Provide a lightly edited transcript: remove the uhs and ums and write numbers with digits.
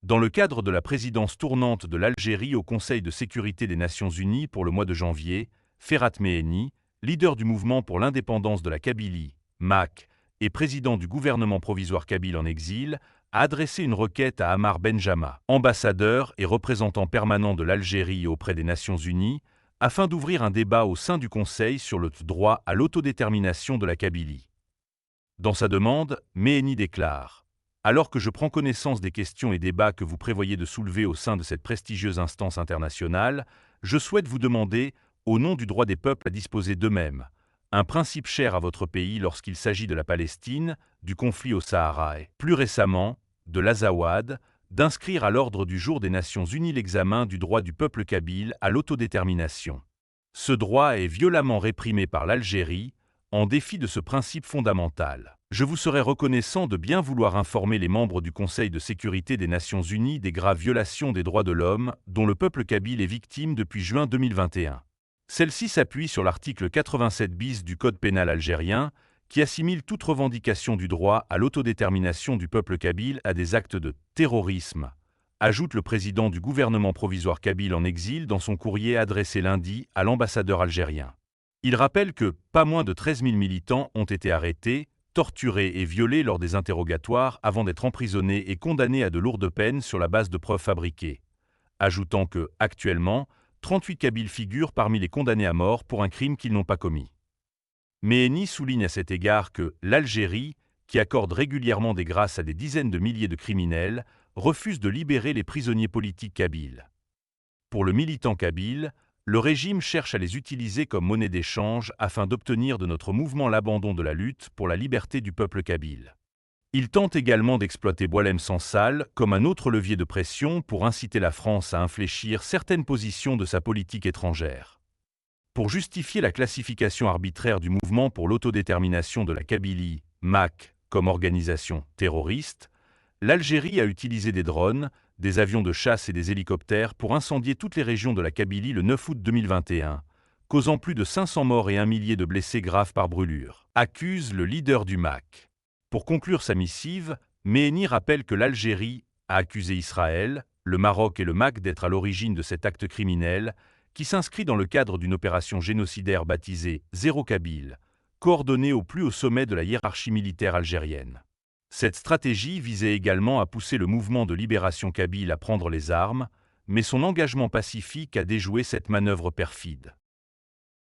Dans le cadre de la présidence tournante de l'Algérie au Conseil de sécurité des Nations Unies pour le mois de janvier, Ferhat Meheni, leader du mouvement pour l'indépendance de la Kabylie, MAK, et président du gouvernement provisoire kabyle en exil, a adressé une requête à Ammar Benjama, ambassadeur et représentant permanent de l'Algérie auprès des Nations Unies, afin d'ouvrir un débat au sein du Conseil sur le droit à l'autodétermination de la Kabylie. Dans sa demande, Meheni déclare « Alors que je prends connaissance des questions et débats que vous prévoyez de soulever au sein de cette prestigieuse instance internationale, je souhaite vous demander, au nom du droit des peuples à disposer d'eux-mêmes, un principe cher à votre pays lorsqu'il s'agit de la Palestine, du conflit au Sahara et, plus récemment, de l'Azawad, d'inscrire à l'ordre du jour des Nations Unies l'examen du droit du peuple kabyle à l'autodétermination. Ce droit est violemment réprimé par l'Algérie, en défi de ce principe fondamental. Je vous serais reconnaissant de bien vouloir informer les membres du Conseil de sécurité des Nations Unies des graves violations des droits de l'homme dont le peuple kabyle est victime depuis juin 2021. Celle-ci s'appuie sur l'article 87 bis du Code pénal algérien, qui assimile toute revendication du droit à l'autodétermination du peuple kabyle à des actes de terrorisme, ajoute le président du gouvernement provisoire kabyle en exil dans son courrier adressé lundi à l'ambassadeur algérien. Il rappelle que pas moins de 13 000 militants ont été arrêtés, torturés et violés lors des interrogatoires avant d'être emprisonnés et condamnés à de lourdes peines sur la base de preuves fabriquées, ajoutant que, actuellement, 38 Kabyles figurent parmi les condamnés à mort pour un crime qu'ils n'ont pas commis. Meheni souligne à cet égard que l'Algérie, qui accorde régulièrement des grâces à des dizaines de milliers de criminels, refuse de libérer les prisonniers politiques kabyles. Pour le militant kabyle, le régime cherche à les utiliser comme monnaie d'échange afin d'obtenir de notre mouvement l'abandon de la lutte pour la liberté du peuple kabyle. Il tente également d'exploiter Boualem Sansal comme un autre levier de pression pour inciter la France à infléchir certaines positions de sa politique étrangère. Pour justifier la classification arbitraire du mouvement pour l'autodétermination de la Kabylie, MAK, comme organisation terroriste, l'Algérie a utilisé des drones, des avions de chasse et des hélicoptères pour incendier toutes les régions de la Kabylie le 9 août 2021, causant plus de 500 morts et 1 millier de blessés graves par brûlure, accuse le leader du MAK. Pour conclure sa missive, Meheni rappelle que l'Algérie a accusé Israël, le Maroc et le MAK d'être à l'origine de cet acte criminel, qui s'inscrit dans le cadre d'une opération génocidaire baptisée Zéro Kabyle, coordonnée au plus haut sommet de la hiérarchie militaire algérienne. Cette stratégie visait également à pousser le mouvement de libération kabyle à prendre les armes, mais son engagement pacifique a déjoué cette manœuvre perfide.